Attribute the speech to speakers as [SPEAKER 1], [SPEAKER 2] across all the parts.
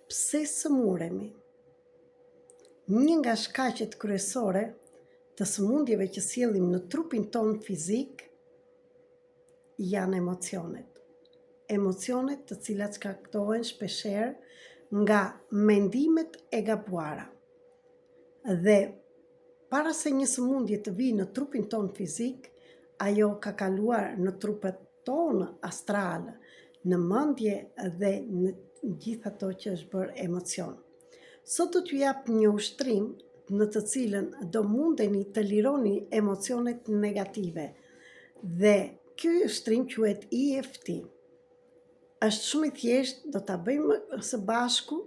[SPEAKER 1] Pse sëmuremi? Një nga shkaqet kryesore të sëmundjeve që sjellim në trupin ton fizik janë emocionet. Emocionet të cilat shkaktohen shpeshherë nga mendimet e gabuara. Dhe para se një sëmundje të vijë në trupin ton fizik, ajo ka kaluar në trupet tonë astrale, në mendje dhe në gjithë ato që është bërë emocion. Sot do t'ju jap një ushtrim në të cilën do mundeni të lironi emocionet negative. Dhe ky ushtrim quhet EFT. Është shumë i thjeshtë, do ta bëjmë së bashku,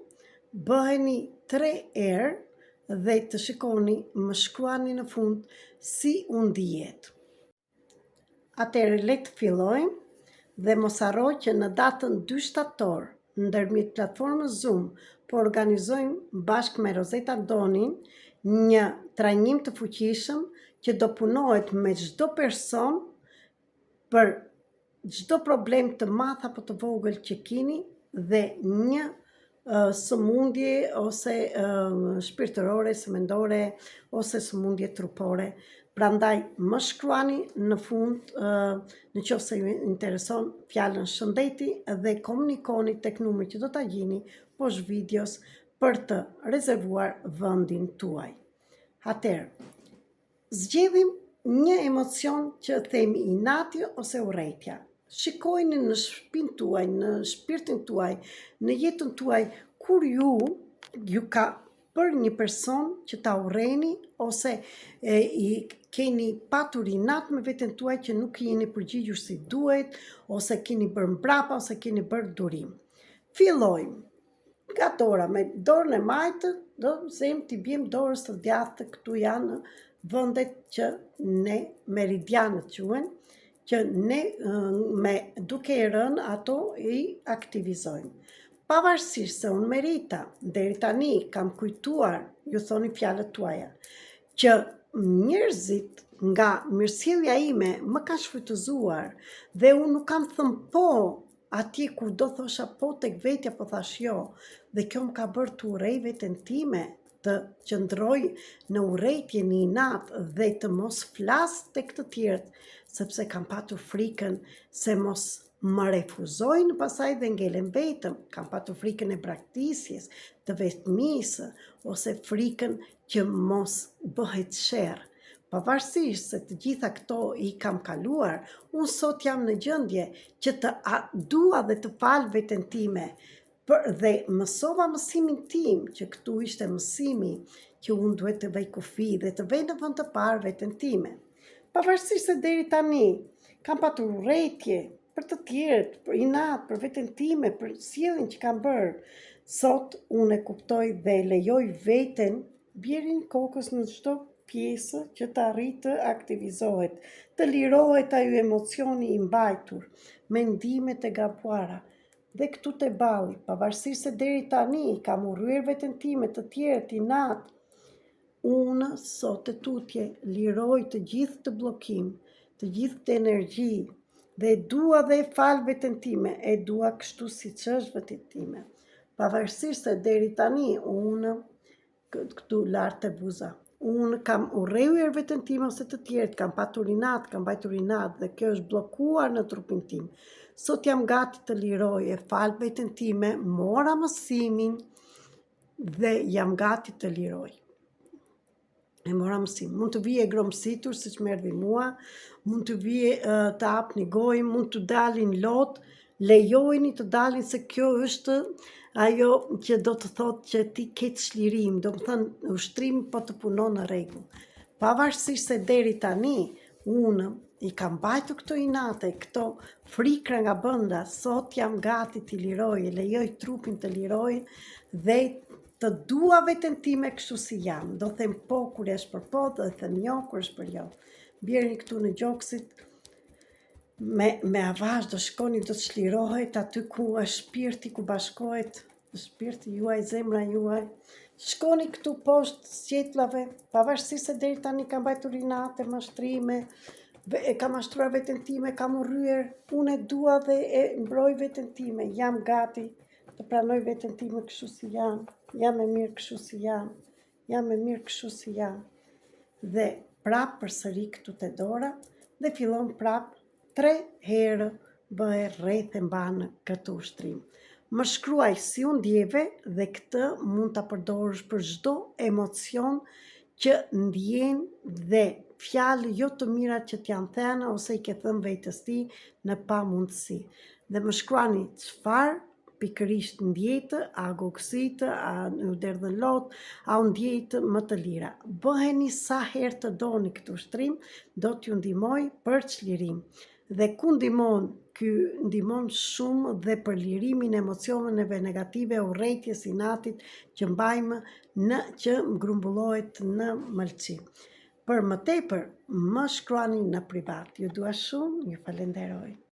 [SPEAKER 1] bëheni 3 herë dhe të shikoni, më shkruani në fund si u ndihet. Atëherë le të fillojmë dhe mos harro që në datën 2 shtator, ndërmjet platformës Zoom, po organizojmë bashkë me Rozeta Donin një trajnim të fuqishëm që do punohet me çdo person për çdo problem të madh apo të vogël që keni dhe një sëmundje ose shpirtërore, ose mendore, ose sëmundje trupore. Prandaj më shkruani në fund, në qoftë se ju intereson, fjalën shëndeti dhe komunikoni tek numri që do ta gjeni poshtë videos për të rezervuar vendin tuaj. Atëherë, zgjedhim një emocion që themi inati ose urrejtja. Shikojini në shpinë tuaj, në shpirtin tuaj, në jetën tuaj, kur ju ka për një person që ta urreni ose i keni patur inat me veten tuaj që nuk jeni përgjigjur si duhet, ose keni bërë mbrapa, ose keni bërë durim. Fillojmë nga dora, me dorën e majtë, do them t'i bjem dorës të djathtë, këtu janë vendet që ne meridianët quhen, që ne duke i rënë ato i aktivizojmë. Pavarësisht se unë merita, deri tani kam kujtuar, ju thoni fjalët tuaja, që njerëzit nga mirësjellja ime më ka shfrytëzuar dhe unë nuk kam thënë po atje ku do thosha po tek vetja, po thash jo, dhe kjo më ka bërë të urrej veten time, të qëndroj në urrejtje, në inat dhe të mos flas tek të tjerët, sepse kam patur frikën se mos më refuzojnë pasaj dhe ngelen vetëm, kam patur frikën e braktisjes, të vetmisë, ose frikën që mos bëhet sherr. Pavarësisht se të gjitha këto i kam kaluar, unë sot jam në gjendje që të dua dhe të fal veten time, dhe mësova mësimin tim, që këtu ishte mësimi që unë duhet të vej kufi dhe të vej në vend të parë veten time. Pavarësisht se deri tani kam patur urrejtje për të tjerët, për inat, për veten time, për sjelljen që kam bërë, sot unë e kuptoj dhe lejoj veten bjerin kokës në çdo pjesë që të arrit të aktivizohet, të lirohet ajo emocioni i mbajtur, mendimet e gabuara. Dhe këtu te balli, pavarësisht se deri tani kam urryer veten time, të tjerët inat, unë sot e tutje liroj të gjithë të bllokim, të gjithë të energji, dhe dua dhe e fal veten time, e dua kështu siç është veten time. Pavarësisht se deri tani unë këtu lart e buza, unë kam urryer veten time ose të tjerët, kam patur inat, kam mbajtur inat dhe kjo është bllokuar në trupin tim. Sot jam gati të liroj, e fal veten time, mora mësimin dhe jam gati të liroj. E mora mësim. Mund të vije gromësitur siç më erdhi mua, mund të vije të hapni gojë, mund të dalin lot, lejojini të dalin se kjo është ajo që do të thotë që ti ke çlirim, do të thënë ushtrimi po të punon në rregull. Pavarësisht se deri tani unë i kam mbajtur këto inate, këto frikra nga brenda, sot jam gati t'i liroj, lejoj trupin të liroj dhe të dua veten time kështu si jam. Do them po kur është për po, do them jo kur është për jo. Bjerni këtu në gjoksit, me avazh do shkoni, do të çlirohet aty ku është shpirti, ku bashkohet shpirti juaj, zemra juaj. Shkoni këtu poshtë sqetullave, pavarësisht se deri tani kam mbajtur inate, mashtrime, kam mashtruar veten time, kam urryer, unë e dua dhe e mbroj veten time, jam gati të pranoj veten time kështu si jam e mirë kështu si jam e mirë kështu si jam. Dhe prap përsëri këtu te dora dhe fillon prap 3 herë bëhe rreth e mbanë këtë ushtrim. Më shkruaj si u ndjeve dhe këtë mund ta përdorësh për çdo emocion që ndjen dhe fjalë jo të mira që t'janë thënë ose i ke thënë vetes ti në pamundësi. Dhe më shkruani çfarë pikërisht ndjete, a gokësitë, a u derdhën lot, a u ndjejtë më të lira. Bëheni sa herë të doni këtë ushtrim, do t'ju ndihmoj për çlirim. Dhe ku ndihmon? Ky ndihmon shumë dhe për lirimin e emocioneve negative, urrëties, inatit që mbajmë që grumbullohet në mëlçi. Për më tepër, më shkruani në privat. Ju dua shumë, ju falenderoj.